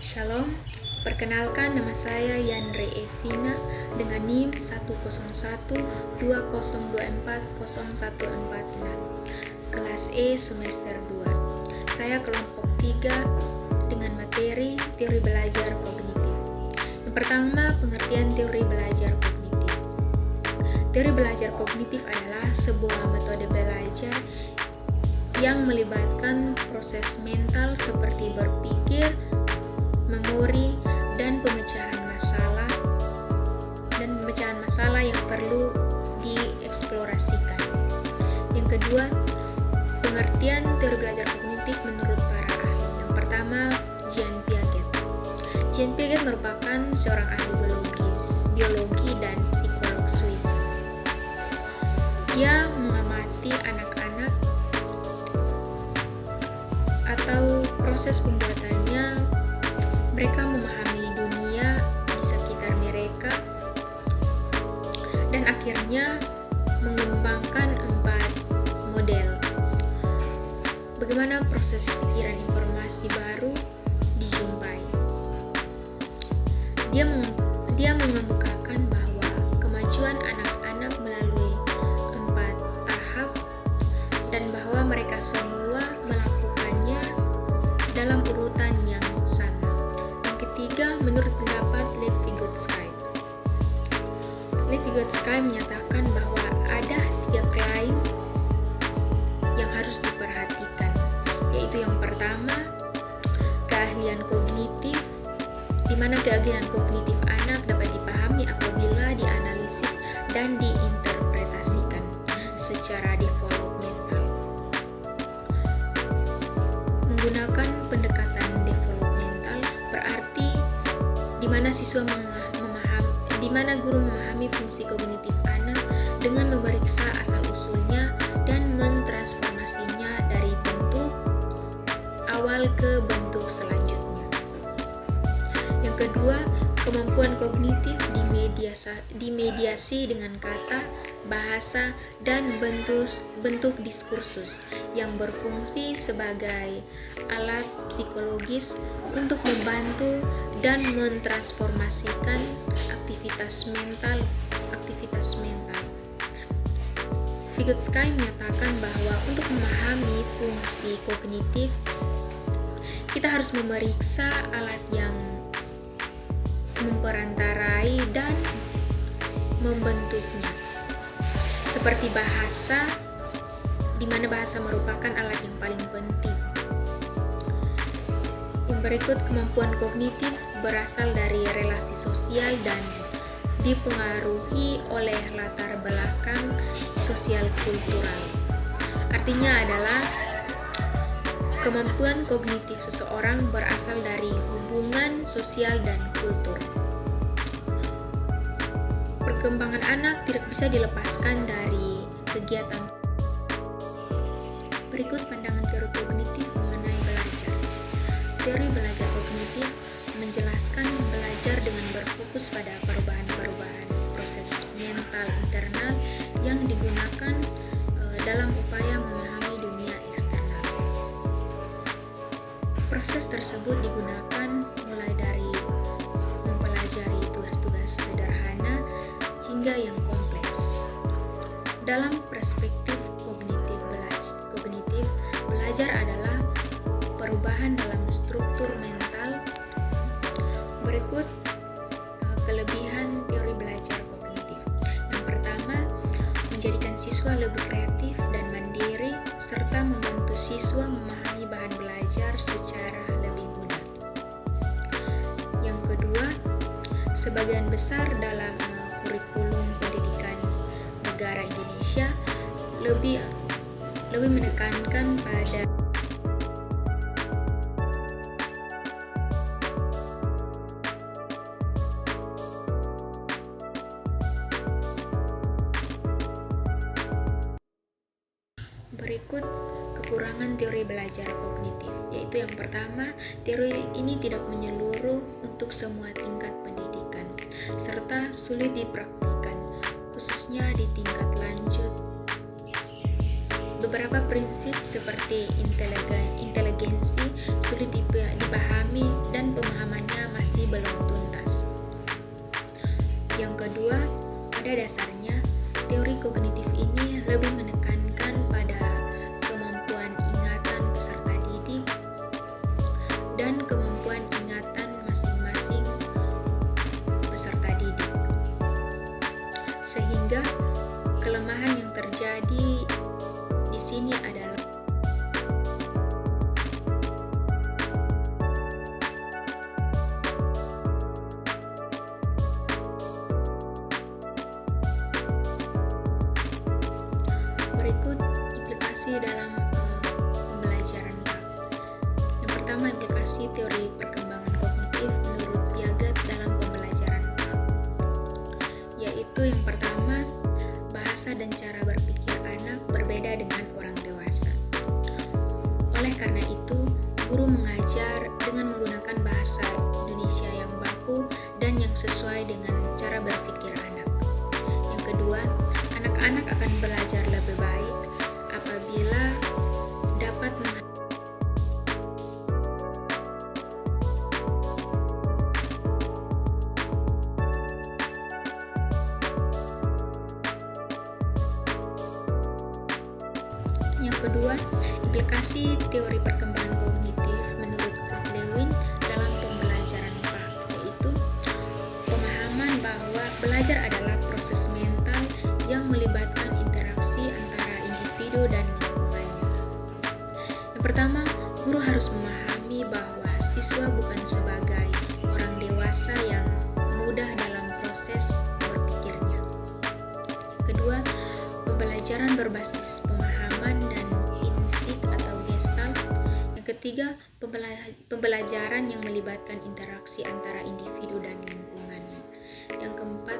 Shalom, perkenalkan nama saya Yandre Evina dengan NIM 10120240146, kelas E semester 2. Saya kelompok 3 dengan materi teori belajar kognitif. Yang pertama, pengertian teori belajar kognitif. Teori belajar kognitif adalah sebuah metode belajar yang melibatkan proses mental seperti berpikir, memori, dan pemecahan masalah yang perlu dieksplorasikan. Yang kedua, pengertian teori belajar kognitif menurut para ahli. Yang pertama, Jean Piaget. Jean Piaget merupakan seorang ahli biologi dan psikolog Swiss. Ia mengamati anak-anak atau proses pembuatannya. Mereka memahami dunia di sekitar mereka dan akhirnya mengembangkan 4 model. Bagaimana proses pikiran informasi baru dijumpai. Dia mengemukakan bahwa kemajuan anak-anak melalui 4 tahap dan bahwa mereka semua melakukannya dalam urutan yang sama. Ketiga, menurut pendapat Lev Vygotsky. Lev Vygotsky menyatakan bahwa ada 3 klaim yang harus diperhatikan, yaitu yang pertama, keahlian kognitif, di mana keahlian kognitif anak dapat dipahami apabila dianalisis dan diinterpretasikan secara developmental. Menggunakan pendekatan developmental berarti di mana guru memahami fungsi kognitif anak dengan memeriksa asal-usulnya dan mentransformasinya dari bentuk awal ke bentuk selanjutnya. Yang kedua, kemampuan kognitif dimediasi dengan kata, bahasa, dan bentuk diskursus yang berfungsi sebagai alat psikologis untuk membantu dan mentransformasikan aktivitas mental. Vygotsky menyatakan bahwa untuk memahami fungsi kognitif, kita harus memeriksa alat yang memperantarai dan membentuknya, seperti bahasa, di mana bahasa merupakan alat yang paling penting. Yang berikut, kemampuan kognitif berasal dari relasi sosial dan dipengaruhi oleh latar belakang sosial kultural. Artinya adalah kemampuan kognitif seseorang berasal dari hubungan sosial dan kultur. Perkembangan anak tidak bisa dilepaskan dari kegiatan. Berikut pandangan teori kognitif mengenai belajar. Teori belajar kognitif menjelaskan belajar dengan berfokus pada perubahan-perubahan proses mental internal yang digunakan dalam upaya memahami dunia eksternal. Proses tersebut digunakan mulai dari mempelajari tugas-tugas sederhana hingga yang kompleks. Dalam perspektif kognitif, belajar adalah perubahan dalam struktur mental. Berikut kelebihan teori belajar kognitif. Yang pertama, menjadikan siswa lebih kreatif dan mandiri serta membantu siswa memahami bahan belajar secara lebih mudah. Yang kedua, sebagian besar dalam kurikulum pendidikan negara Indonesia lebih menekankan pada berikut kekurangan teori belajar kognitif, yaitu yang pertama, teori ini tidak menyeluruh untuk semua tingkat pendidikan, serta sulit dipraktikkan, khususnya di tingkat lanjut. Beberapa prinsip seperti inteligensi sulit dipahami dan pemahaman ketiga, kelemahan yang terjadi di sini adalah berikut implikasi dalam pembelajaran PAK. Yang pertama, implikasi teori perkembangan kognitif menurut Piaget dalam pembelajaran PAK, yaitu yang pertama, bahasa dan cara berpikir anak berbeda dengan orang dewasa. Oleh karena itu, guru mengajar dengan menggunakan bahasa Indonesia yang baku dan yang sesuai dengan cara berpikir anak. Yang kedua, anak-anak akan belajar lebih baik apabila dapat Yang kedua, implikasi teori perkembangan kognitif menurut Lewin dalam pembelajaran PAK, yaitu pemahaman bahwa belajar adalah proses mental yang melibatkan interaksi antara individu dan lingkungannya. Yang pertama, guru harus memahami bahwa siswa bukan sebagai orang dewasa yang mudah dalam proses berpikirnya. Kedua, pembelajaran berbasis pemahaman dan instik atau gestalt. Yang ketiga, pembelajaran yang melibatkan interaksi antara individu dan lingkungannya. Yang keempat,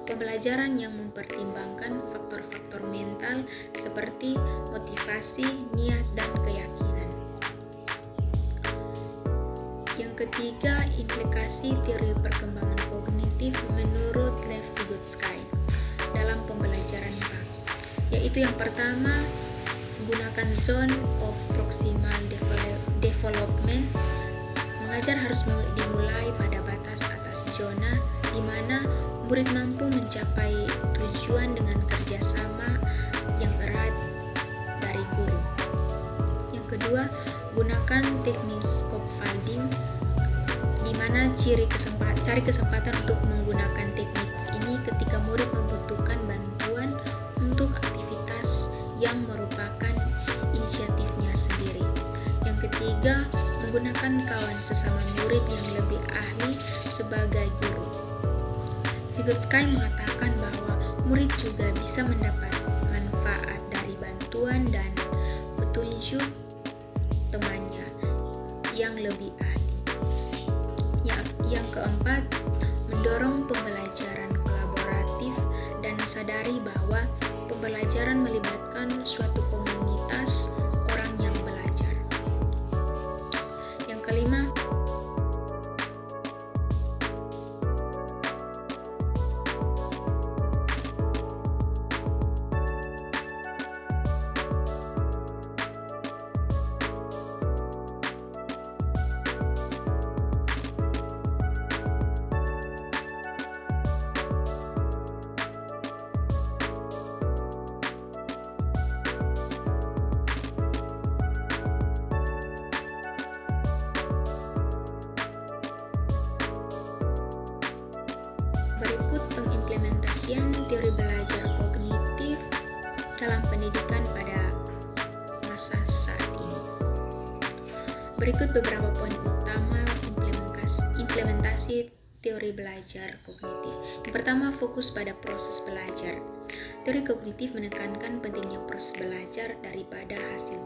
pembelajaran yang mempertimbangkan faktor-faktor mental seperti motivasi, niat, dan keyakinan. Yang ketiga, implikasi teori perkembangan kognitif menurut Lev Vygotsky dalam pembelajaran PAK, yaitu yang pertama, menggunakan zone of proximal development. Mengajar harus dimulai pada batas atas zona di mana murid mampu mencapai tujuan dengan kerjasama yang erat dari guru. Yang kedua, gunakan teknik scaffolding di mana cari kesempatan untuk menggunakan teknik ini ketika murid membutuhkan bantuan untuk aktivitas yang merupakan inisiatifnya sendiri. Yang ketiga, menggunakan kawan sesama murid yang lebih ahli sebagai guru. Vygotsky mengatakan bahwa murid juga bisa mendapat manfaat dari bantuan dan petunjuk temannya yang lebih ahli. Yang keempat, mendorong pembelajaran kolaboratif dan sadari bahwa pembelajaran melibatkan suatu komunitas orang yang belajar. Yang kelima, berikut pengimplementasian teori belajar kognitif dalam pendidikan pada masa saat ini. Berikut beberapa poin utama implementasi teori belajar kognitif. Yang pertama, fokus pada proses belajar. Teori kognitif menekankan pentingnya proses belajar daripada hasil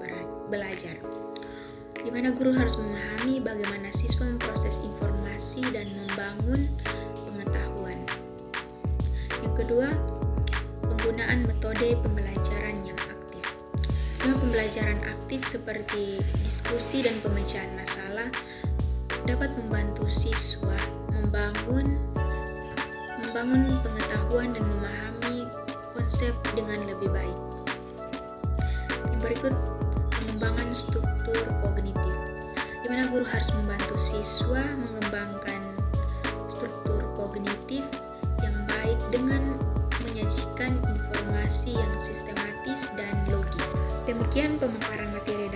belajar, di mana guru harus memahami bagaimana siswa memproses informasi dan membangun pengetahuan. Yang kedua, penggunaan metode pembelajaran yang aktif. Pembelajaran aktif seperti diskusi dan pemecahan masalah dapat membantu siswa membangun pengetahuan dan memahami konsep dengan lebih baik. Yang berikut, pengembangan struktur kognitif, di mana guru harus membantu siswa mengembangkan struktur kognitif yang baik dengan menyajikan informasi yang sistematis dan logis. Demikian pemaparan materi